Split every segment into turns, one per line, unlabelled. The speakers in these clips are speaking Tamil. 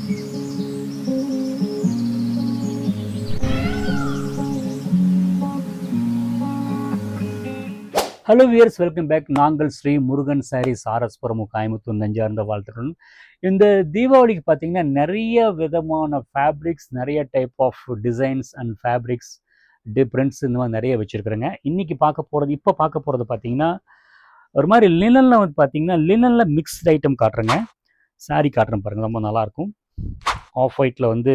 Hello wears, welcome back. நாங்கள் ஸ்ரீ முருகன் சாரீஸ் ஆர்எஸ் கோயம்புத்தூர் நெஞ்சார்ந்த வாழ்த்துடன். இந்த தீபாவளிக்கு பார்த்தீங்கன்னா நிறைய விதமான ஃபேப்ரிக்ஸ், நிறைய type of designs and fabrics, different இந்த மாதிரி நிறைய வச்சுருக்குறேங்க. இன்றைக்கி இப்போ பார்க்க போகிறது பார்த்தீங்கன்னா ஒரு மாதிரி லினனில் வந்து பார்த்தீங்கன்னா லினனில் மிக்ஸ்ட் ஐட்டம் காட்டுறேங்க. சாரீ காட்டுறேன் பாருங்கள், ரொம்ப நல்லாயிருக்கும். ஆஃப் ஒயிட்டில் வந்து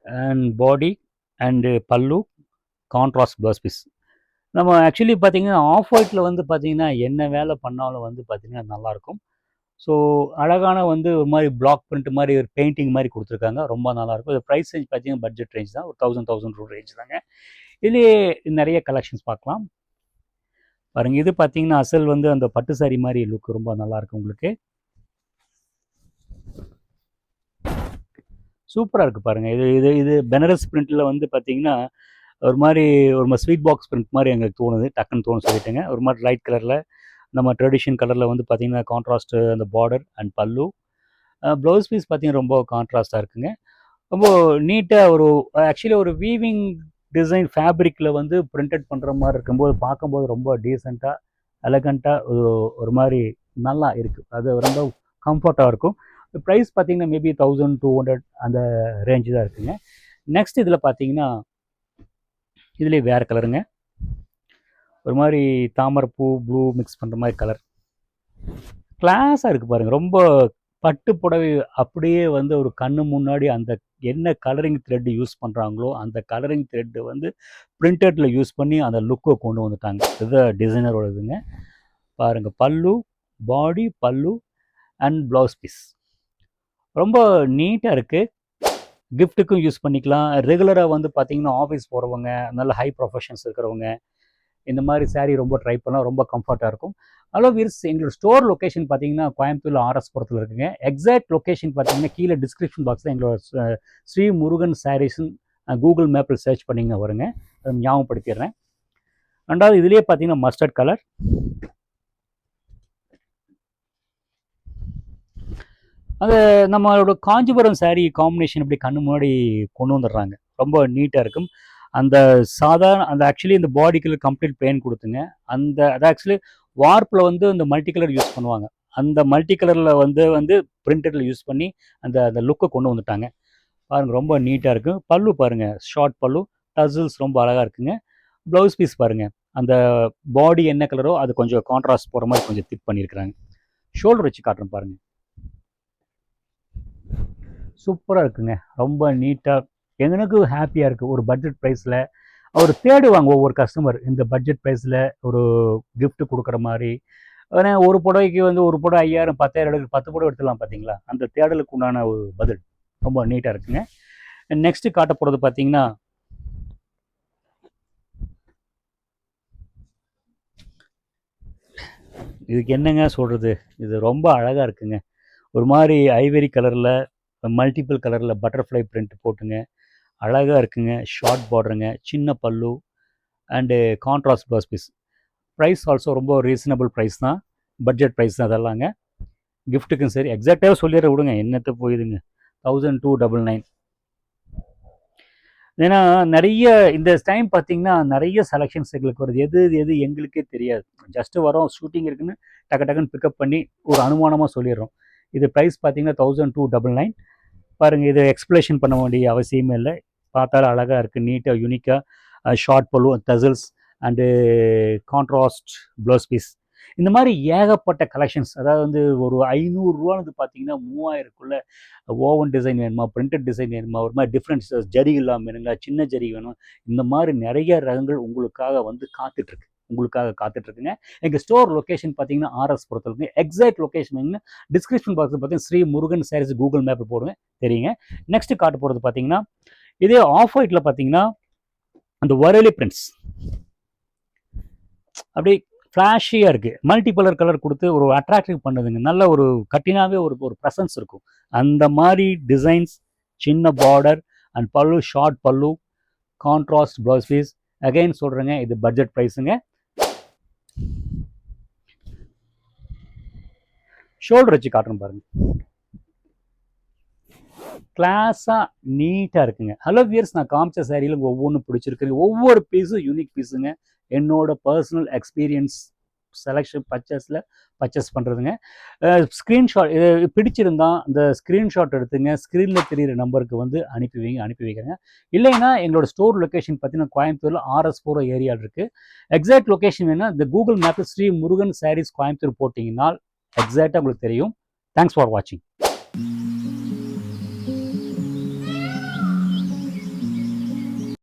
அண்ட் பாடி அண்டு பல்லு, கான்ட்ராஸ்ட் ப்ளவுஸ் பீஸ். நம்ம ஆக்சுவலி பார்த்தீங்கன்னா ஆஃப் ஒயிட்டில் வந்து பார்த்தீங்கன்னா என்ன வேலை பண்ணாலும் வந்து பார்த்தீங்கன்னா நல்லாயிருக்கும். ஸோ அழகான வந்து ஒரு மாதிரி பிளாக் பிரிண்ட் மாதிரி ஒரு பெயிண்டிங் மாதிரி கொடுத்துருக்காங்க, ரொம்ப நல்லாயிருக்கும். இது ப்ரைஸ் ரேஞ்ச் பார்த்தீங்கன்னா பட்ஜெட் ரேஞ்ச் தான், ஒரு 1000 ரேஞ்ச் தாங்க. இதுலேயே நிறைய கலெக்ஷன்ஸ் பார்க்கலாம் பாருங்கள். இது பார்த்தீங்கன்னா அசல் வந்து அந்த பட்டு சாரி மாதிரி லுக் ரொம்ப நல்லாயிருக்கும் உங்களுக்கு. சூப்பராக இருக்குது பாருங்கள். இது இது இது பெனரஸ் பிரிண்டில் வந்து பார்த்தீங்கன்னா ஒரு மாதிரி ஸ்வீட் பாக்ஸ் பிரிண்ட் மாதிரி எங்களுக்கு தோணுது, டக்குன்னு தோணு சொல்லிட்டேங்க. ஒரு மாதிரி லைட் கலரில் நம்ம ட்ரெடிஷன் கலரில் வந்து பார்த்திங்கன்னா கான்ட்ராஸ்ட்டு அந்த பார்டர் அண்ட் பல்லு. ப்ளவுஸ் பீஸ் பார்த்திங்கன்னா ரொம்ப கான்ட்ராஸ்ட்டாக இருக்குங்க. ரொம்ப நீட்டாக ஒரு ஆக்சுவலி ஒரு வீவிங் டிசைன் ஃபேப்ரிக்கில் வந்து பிரிண்டட் பண்ணுற மாதிரி இருக்கும்போது பார்க்கும்போது ரொம்ப டீசெண்டாக எலகண்ட்டாக ஒரு மாதிரி நல்லா இருக்குது. அது ரொம்ப கம்ஃபர்ட்டாக இருக்கும். ப்ரைஸ் பார்த்திங்கன்னா மேபி 1200 அந்த ரேஞ்சு தான் இருக்குங்க. நெக்ஸ்ட் இதில் பார்த்திங்கன்னா இதுலேயே வேறு கலருங்க, ஒரு மாதிரி தாமரைப்பூ ப்ளூ மிக்ஸ் பண்ணுற மாதிரி கலர், கிளாஸாக இருக்குது பாருங்கள். ரொம்ப பட்டு புடவை அப்படியே வந்து ஒரு கண்ணு முன்னாடி அந்த என்ன கலரிங் த்ரெட் யூஸ் பண்ணுறாங்களோ அந்த கலரிங் த்ரெட்டு வந்து பிரிண்டடில் யூஸ் பண்ணி அந்த லுக்கை கொண்டு வந்துட்டாங்க. இது டிசைனரோட இதுங்க பாருங்கள். பல்லு, பாடி, பல்லு அண்ட் ப்ளவுஸ் பீஸ் ரொம்ப நீட்டாக இருக்குது. கிஃப்ட்டுக்கும் யூஸ் பண்ணிக்கலாம். ரெகுலராக வந்து பார்த்திங்கன்னா ஆஃபீஸ் போகிறவங்க, நல்ல ஹை ப்ரொஃபஷன்ஸ் இருக்கிறவங்க இந்த மாதிரி சாரீ ரொம்ப ட்ரை பண்ணால் ரொம்ப கம்ஃபர்ட்டாக இருக்கும். ஹலோ வியர்ஸ், எங்களோட ஸ்டோர் லொக்கேஷன் பார்த்தீங்கன்னா கோயம்புத்தூர் ஆர்எஸ் புரத்தில் இருக்குங்க. எக்ஸாக்ட் லொக்கேஷன் பார்த்தீங்கன்னா கீழே டிஸ்கிரிப்ஷன் பாக்ஸில் எங்களோட ஸ்ரீ முருகன் சாரீஸ்ன்னு கூகுள் மேப்பில் சர்ச் பண்ணிங்க வருங்க, அதை ஞாபகப்படுத்திடுறேன். ரெண்டாவது இதுலேயே பார்த்தீங்கன்னா மஸ்டர்ட் கலர், அது நம்மளோட காஞ்சிபுரம் சாரீ காம்பினேஷன் இப்படி கண்ணு முன்னாடி கொண்டு வந்துடுறாங்க, ரொம்ப நீட்டாக இருக்கும். அந்த சாதாரண அந்த ஆக்சுவலி இந்த பாடிக்குள்ள கம்ப்ளீட் பிளேன் கொடுத்துங்க. அது ஆக்சுவலி வார்ப்பில் வந்து இந்த மல்டி கலர் யூஸ் பண்ணுவாங்க. அந்த மல்டி கலரில் வந்து பிரிண்டடில் யூஸ் பண்ணி அந்த அந்த லுக்கை கொண்டு வந்துட்டாங்க பாருங்கள், ரொம்ப நீட்டாக இருக்கும். பல்லு பாருங்கள், ஷார்ட் பல்லு, டசில்ஸ் ரொம்ப அழகாக இருக்குங்க. ப்ளவுஸ் பீஸ் பாருங்கள், அந்த பாடி என்ன கலரோ அது கொஞ்சம் கான்ட்ராஸ்ட் போகிற மாதிரி கொஞ்சம் திக் பண்ணியிருக்கிறாங்க. ஷோல்டர் வச்சு காட்டுறேன் பாருங்கள், சூப்பராக இருக்குங்க, ரொம்ப நீட்டாக. எனக்கு ஹாப்பியாக இருக்குது. ஒரு பட்ஜெட் ப்ரைஸில் அவர் தேடுவாங்க ஒவ்வொரு கஸ்டமர் இந்த பட்ஜெட் ப்ரைஸில் ஒரு கிஃப்ட் கொடுக்குற மாதிரி. ஆனால் ஒரு புடவைக்கு வந்து ஒரு புடவை 5000 10,000 எடுக்க 10 புடவை எடுத்துலாம் பார்த்தீங்களா, அந்த தேடலுக்கு உண்டான ஒரு பதில் ரொம்ப நீட்டாக இருக்குங்க. நெக்ஸ்ட்டு காட்ட போகிறது பார்த்தீங்கன்னா இதுக்கு என்னங்க சொல்கிறது, இது ரொம்ப அழகாக இருக்குங்க. ஒரு மாதிரி ஐவரி கலரில் மல்டிபிள் கலரில் பட்டர்ஃப்ளை பிரிண்ட் போட்டுங்க, அழகாக இருக்குங்க. ஷார்ட் பார்டருங்க, சின்ன பல்லு and contrast blouse piece. Price also ரொம்ப ரீசனபிள் ப்ரைஸ் தான், பட்ஜெட் ப்ரைஸ் தான் அதெல்லாங்க. கிஃப்ட்டுக்கும் சரி, எக்ஸாக்டாக சொல்லிடுற விடுங்க, என்னத்தை போயிடுங்க. 1299. ஏன்னா நிறைய இந்த டைம் பார்த்தீங்கன்னா நிறைய செலெக்ஷன்ஸ் எங்களுக்கு வருது. எது எது எங்களுக்கே தெரியாது. ஜஸ்ட்டு வரோம், ஷூட்டிங் இருக்குன்னு டக்குன்னு பிக்கப் பண்ணி ஒரு அனுமானமாக சொல்லிடுறோம். இது ப்ரைஸ் பார்த்தீங்கன்னா 1299 பாருங்கள். இது எக்ஸ்பிளேஷன் பண்ண வேண்டிய அவசியமே இல்லை, பார்த்தாலும் அழகாக இருக்குது, நீட்டாக யூனிக்காக. ஷார்ட் பல்லு, tassels and contrast blouse piece. இந்த மாதிரி ஏகப்பட்ட கலெக்ஷன்ஸ். அதாவது வந்து ஒரு 500 பார்த்தீங்கன்னா 3000க்குள்ளே ஓவன் டிசைன் வேணுமா, பிரிண்டட் டிசைன் வேணுமா, ஒரு மாதிரி டிஃப்ரெண்ட்ஸ் ஜரி இல்லாமல் வேணுங்களா, சின்ன ஜரி வேணும், இந்த மாதிரி நிறைய ரகங்கள் உங்களுக்காக வந்து காத்துட்ருக்குங்க. எங்கள் ஸ்டோர் லொக்கேஷன் பார்த்தீங்கன்னா ஆர்எஸ் புரத்தில். எக்ஸாக்ட் லொக்கேஷன் டிஸ்கிரிப்ஷன் பாக்ஸில் பார்த்தீங்கன்னா ஸ்ரீ முருகன் சாரீஸ் கூகுள் மேப்பில் போடுங்க தெரியுங்க. நெக்ஸ்ட்டு காட்ட போகிறது பார்த்தீங்கன்னா இதே ஆஃப் ஒயிட்டில் பார்த்தீங்கன்னா அந்த வரலி பிரிண்ட்ஸ் அப்படி ஃப்ளாஷியாக இருக்குது, மல்டிபலர் கலர் கொடுத்து ஒரு அட்ராக்டிவ் பண்ணுதுங்க. நல்ல ஒரு கட்டினாவே ஒரு ப்ரெசன்ஸ் இருக்கும். அந்த மாதிரி டிசைன்ஸ், சின்ன பார்டர் அண்ட் பல்லு, ஷார்ட் பல்லு, கான்ட்ராஸ்ட் ப்ளவுஸ் பீஸ். அகைன் சொல்கிறேங்க, இது பட்ஜெட் ப்ரைஸுங்க. ஷோல்டர் வச்சு காட்டுறேன் பாருங்க. கிளாஸாக நீட்டாக இருக்குங்க. ஹலோ வியர்ஸ், நான் காமிச்ச சாரியில் ஒவ்வொன்றும் பிடிச்சிருக்கு. ஒவ்வொரு பீஸும் யூனிக் பீஸுங்க. என்னோட பர்சனல் எக்ஸ்பீரியன்ஸ் செலெக்ஷன் பர்ச்சேஸ் பண்ணுறதுங்க. ஸ்க்ரீன்ஷாட் பிடிச்சிருந்தா இந்த ஸ்க்ரீன்ஷாட் எடுத்துங்க, ஸ்க்ரீனில் தெரியிற நம்பருக்கு வந்து அனுப்பி வைக்கிறேங்க. இல்லைன்னா எங்களோட ஸ்டோர் லொக்கேஷன் பார்த்தீங்கன்னா கோயம்புத்தூரில் RS4 ஏரியா இருக்குது. எக்ஸாக்ட் லொக்கேஷன் வேணால் இந்த கூகுள் மேப்பில் ஸ்ரீ முருகன் சாரீஸ் கோயம்புத்தூர் போட்டிங்கன்னா எக்ஸாக்டாக உங்களுக்கு தெரியும். தேங்க்ஸ் ஃபார் வாட்சிங்.